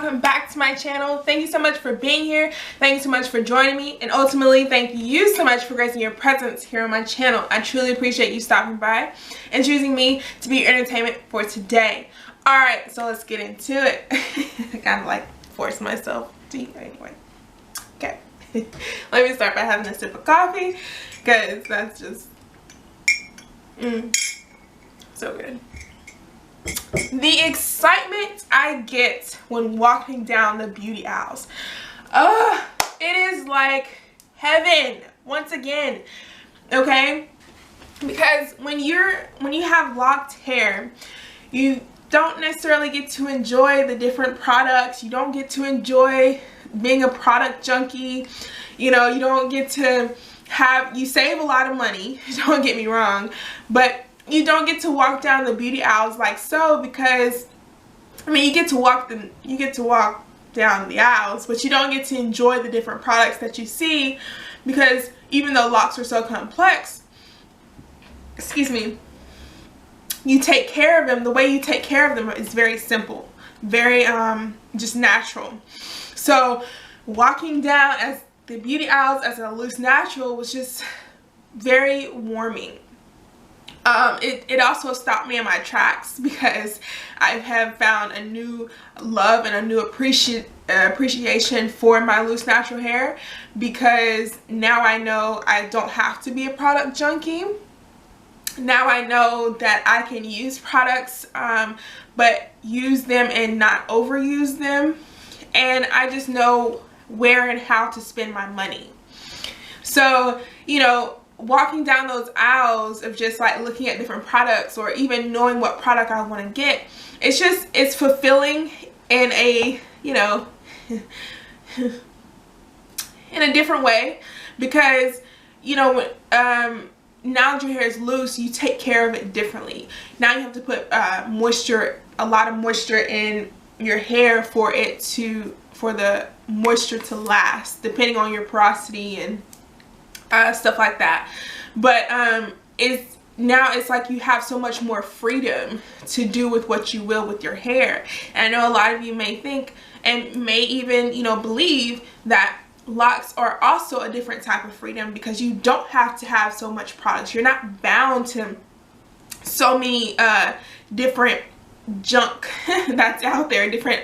welcome back to my channel. Thank you so much for being here. Thank you so much for joining me, and ultimately thank you so much for gracing your presence here on my channel. I truly appreciate you stopping by and choosing me to be your entertainment for today. Alright, so let's get into it. I kind of like force myself to eat anyway. Okay. Let me start by having a sip of coffee, because that's just so good. The excitement I get when walking down the beauty aisles, it is like heaven once again. Okay, because when you have locked hair, you don't necessarily get to enjoy the different products. You don't get to enjoy being a product junkie. You know, you don't get to you save a lot of money, don't get me wrong, but you don't get to walk down the beauty aisles like so, because I mean, you get to walk down the aisles, but you don't get to enjoy the different products that you see, because even though locks are so complex, excuse me, you take care of them. The way you take care of them is very simple, very just natural. So walking down as the beauty aisles as a loose natural was just very warming. It also stopped me in my tracks, because I have found a new love and a new appreciation for my loose natural hair, because now I know I don't have to be a product junkie. Now I know that I can use products, but use them and not overuse them, and I just know where and how to spend my money. So, you know, walking down those aisles of just like looking at different products, or even knowing what product I want to get, it's fulfilling in a, you know, in a different way, because, you know, now that your hair is loose, you take care of it differently. Now you have to put a lot of moisture in your hair for the moisture to last, depending on your porosity and stuff like that. But it's like you have so much more freedom to do with what you will with your hair. And I know a lot of you may think, and may even, you know, believe that locks are also a different type of freedom, because you don't have to have so much products. You're not bound to so many different junk that's out there, different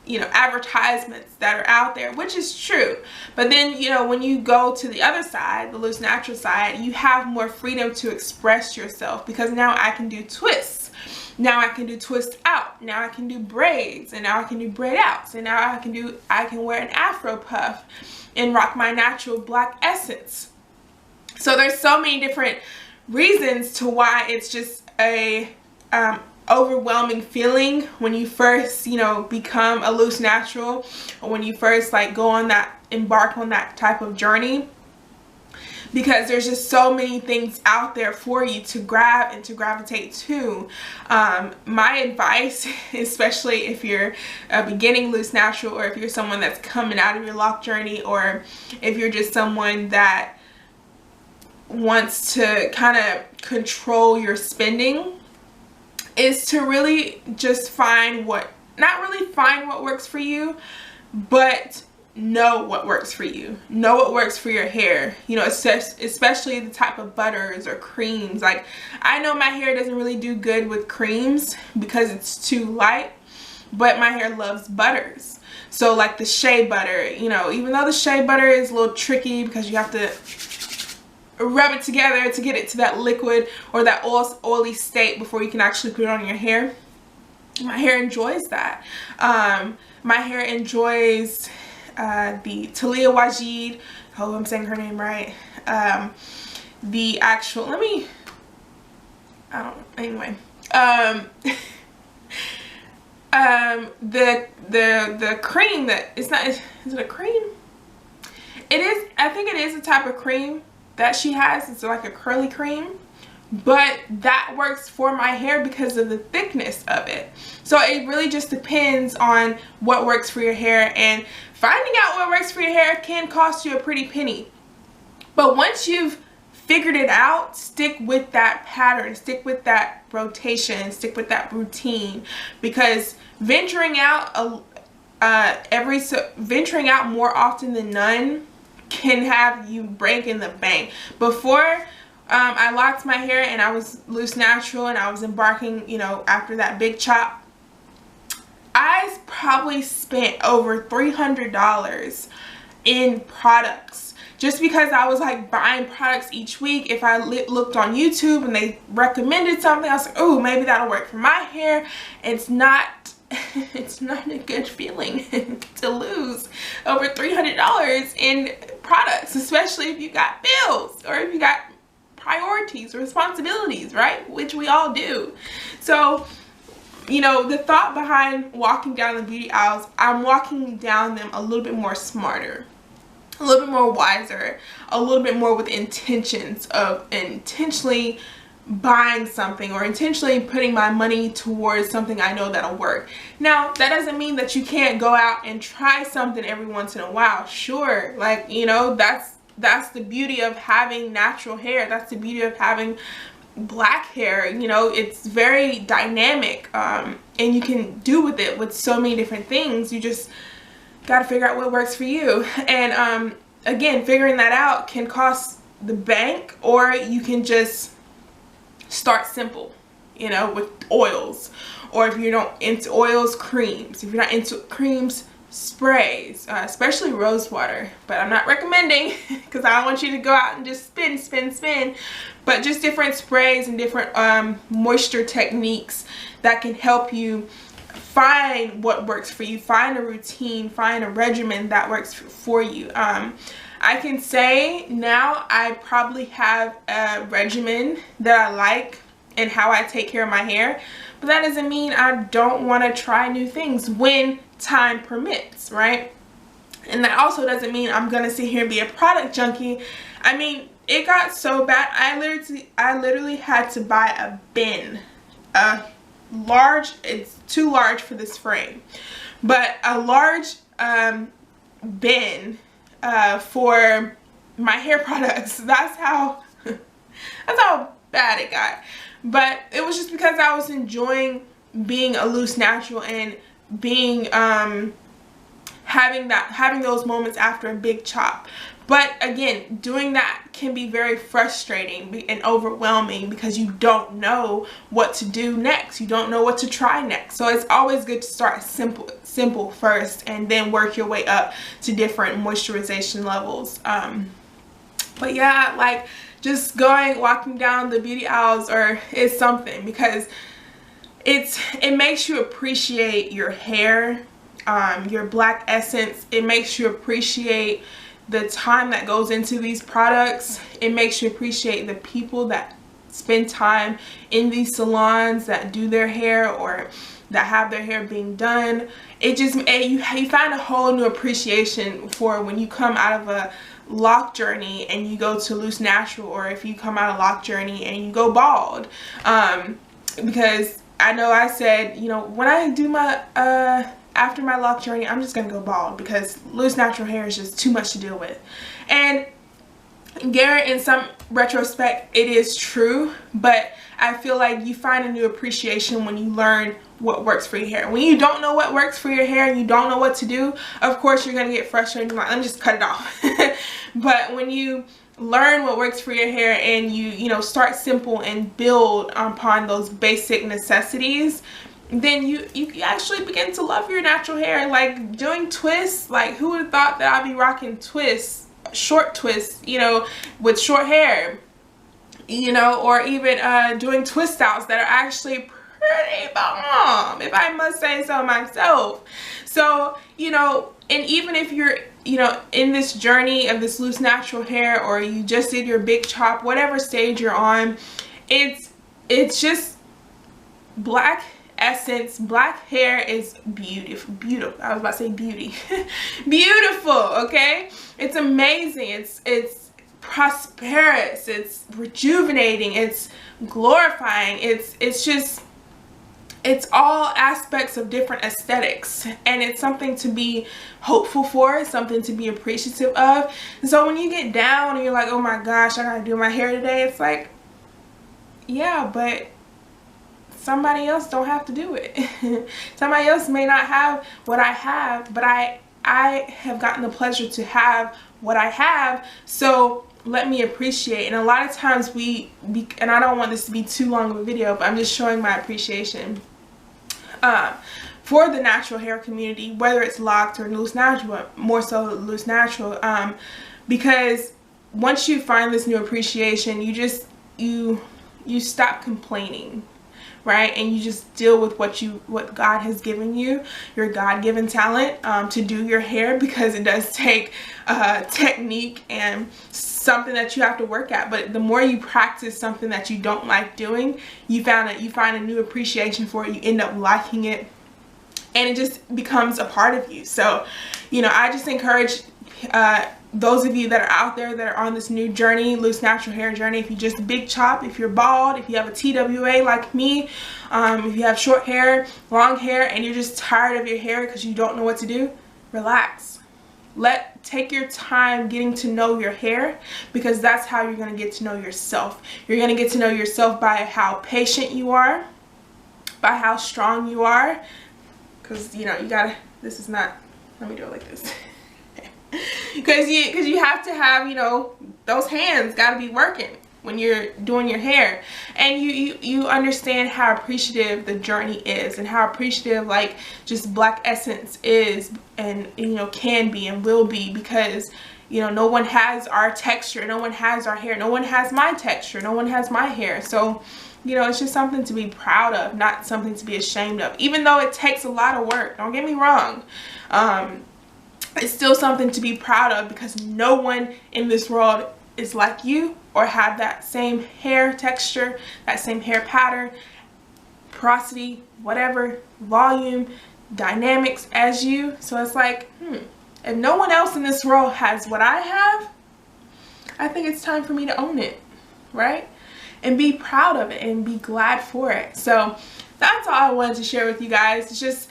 you know, advertisements that are out there, which is true. But then, you know, when you go to the other side, the loose natural side, you have more freedom to express yourself, because now I can do twists. Now I can do twist out. Now I can do braids, and now I can do braid outs, and now I can wear an afro puff and rock my natural black essence. So there's so many different reasons to why it's just a overwhelming feeling when you first, you know, become a loose natural, or when you first like embark on that type of journey, because there's just so many things out there for you to grab and to gravitate to. My advice, especially if you're a beginning loose natural, or if you're someone that's coming out of your lock journey, or if you're just someone that wants to kind of control your spending, is to really just not really find what works for you, but know what works for you. Know what works for your hair. You know, especially the type of butters or creams. Like, I know my hair doesn't really do good with creams because it's too light, but my hair loves butters. So like the shea butter, you know, even though the shea butter is a little tricky because you have to rub it together to get it to that liquid or that oily state before you can actually put it on your hair, my hair enjoys that. My hair enjoys the Talia Waajid, I hope I'm saying her name right, the actual, anyway, the cream that, is it a cream? It is, I think it is a type of cream that she has. It's like a curly cream, but that works for my hair because of the thickness of it. So it really just depends on what works for your hair, and finding out what works for your hair can cost you a pretty penny. But once you've figured it out, stick with that pattern, stick with that rotation, stick with that routine, because venturing out venturing out more often than none can have you breaking the bank. Before I locked my hair and I was loose natural and I was embarking, you know, after that big chop, I probably spent over $300 in products, just because I was like buying products each week. If I looked on YouTube and they recommended something, I was like, oh, maybe that'll work for my hair. It's not it's not a good feeling to lose over $300 in products, especially if you got bills or if you got priorities or responsibilities, right? Which we all do. So, you know, the thought behind walking down the beauty aisles, I'm walking down them a little bit more smarter, a little bit more wiser, a little bit more with intentions of intentionally buying something or intentionally putting my money towards something I know that'll work. Now, that doesn't mean that you can't go out and try something every once in a while. Sure, like, you know, that's the beauty of having natural hair. That's the beauty of having black hair. You know, it's very dynamic, and you can do with it with so many different things. You just got to figure out what works for you. And again, figuring that out can cost the bank, or you can just start simple, you know, with oils. Or if you're not into oils, creams. If you're not into creams, sprays, especially rose water. But I'm not recommending, because I don't want you to go out and just spin. But just different sprays and different moisture techniques that can help you find what works for you, find a routine, find a regimen that works for you. I can say now I probably have a regimen that I like and how I take care of my hair, but that doesn't mean I don't want to try new things when time permits, right? And that also doesn't mean I'm gonna sit here and be a product junkie. I mean, it got so bad, I literally had to buy a bin, large, it's too large for this frame, but a large bin for my hair products. That's how bad it got. But it was just because I was enjoying being a loose natural and being having those moments after a big chop. But again, doing that can be very frustrating and overwhelming because you don't know what to do next. You don't know what to try next. So it's always good to start simple first and then work your way up to different moisturization levels. But yeah, like just walking down the beauty aisles is something, because it makes you appreciate your hair, your black essence. It makes you appreciate the time that goes into these products. It makes you appreciate the people that spend time in these salons that do their hair or that have their hair being done. It just, you find a whole new appreciation for when you come out of a lock journey and you go to loose natural, or if you come out of lock journey and you go bald. Because I know I said, you know, when I do my after my lock journey, I'm just gonna go bald because loose natural hair is just too much to deal with. And Garrett, in some retrospect, it is true, but I feel like you find a new appreciation when you learn what works for your hair. When you don't know what works for your hair and you don't know what to do, of course you're gonna get frustrated and like, let me just cut it off. But when you learn what works for your hair and you know, start simple and build upon those basic necessities, then you actually begin to love your natural hair. Like doing twists, like who would have thought that I'd be rocking twists, short twists, you know, with short hair, you know, or even doing twist outs that are actually pretty bomb, if I must say so myself. So, you know, and even if you're, you know, in this journey of this loose natural hair, or you just did your big chop, whatever stage you're on, it's just black essence. Black hair is beautiful. I was about to say beauty. Beautiful, okay? It's amazing. It's prosperous. It's rejuvenating. It's glorifying. It's all aspects of different aesthetics, and it's something to be hopeful for, something to be appreciative of. And so when you get down and you're like, oh my gosh, I gotta do my hair today, it's like, yeah, but somebody else don't have to do it. Somebody else may not have what I have, but I have gotten the pleasure to have what I have, so let me appreciate. And a lot of times and I don't want this to be too long of a video, but I'm just showing my appreciation for the natural hair community, whether it's locked or loose natural, more so loose natural, because once you find this new appreciation, you stop complaining, right? And you just deal with what God has given you, your God-given talent, to do your hair, because it does take technique and something that you have to work at. But the more you practice something that you don't like doing, you find a new appreciation for it. You end up liking it, and it just becomes a part of you. So, you know, I just encourage those of you that are out there that are on this new journey, loose natural hair journey, if you just big chop, if you're bald, if you have a TWA like me, if you have short hair, long hair, and you're just tired of your hair because you don't know what to do, relax. Take your time getting to know your hair, because that's how you're going to get to know yourself. You're going to get to know yourself by how patient you are, by how strong you are, because, you know, you gotta, this is not, let me do it like this. Because you have to have, you know, those hands got to be working when you're doing your hair, and you understand how appreciative the journey is, and how appreciative like just Black Essence is, and, you know, can be and will be, because, you know, no one has our texture, no one has our hair, no one has my texture, no one has my hair. So, you know, it's just something to be proud of, not something to be ashamed of, even though it takes a lot of work, don't get me wrong. It's still something to be proud of, because no one in this world is like you or have that same hair texture, that same hair pattern, porosity, whatever, volume, dynamics as you. So it's like, if no one else in this world has what I have, I think it's time for me to own it, right? And be proud of it and be glad for it. So that's all I wanted to share with you guys. It's just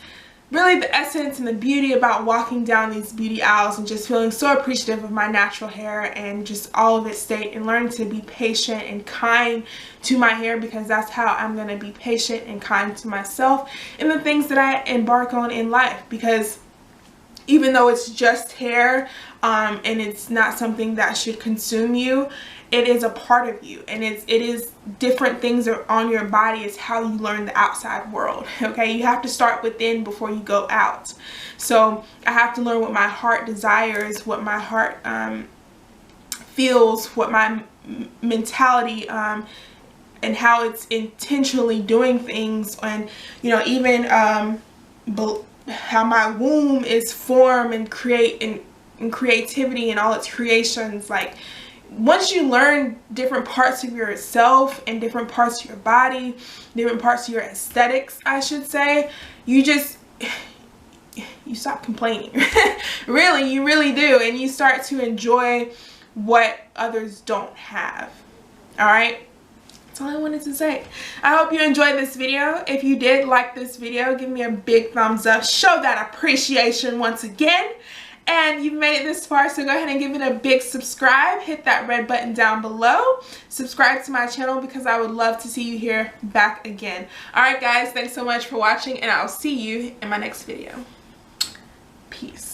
really the essence and the beauty about walking down these beauty aisles and just feeling so appreciative of my natural hair and just all of its state, and learning to be patient and kind to my hair, because that's how I'm going to be patient and kind to myself in the things that I embark on in life. Because even though it's just hair, and it's not something that should consume you, it is a part of you, and it is different things are on your body. It's how you learn the outside world. Okay, you have to start within before you go out. So I have to learn what my heart desires, what my heart feels, what my mentality and how it's intentionally doing things, and, you know, even how my womb is formed and creativity and all its creations. Like, once you learn different parts of yourself and different parts of your body, different parts of your aesthetics, I should say, you stop complaining. Really, you really do, and you start to enjoy what others don't have. All right, that's all I wanted to say. I hope you enjoyed this video. If you did like this video, give me a big thumbs up, show that appreciation once again. And you've made it this far, so go ahead and give it a big subscribe. Hit that red button down below. Subscribe to my channel, because I would love to see you here back again. Alright guys, thanks so much for watching, and I'll see you in my next video. Peace.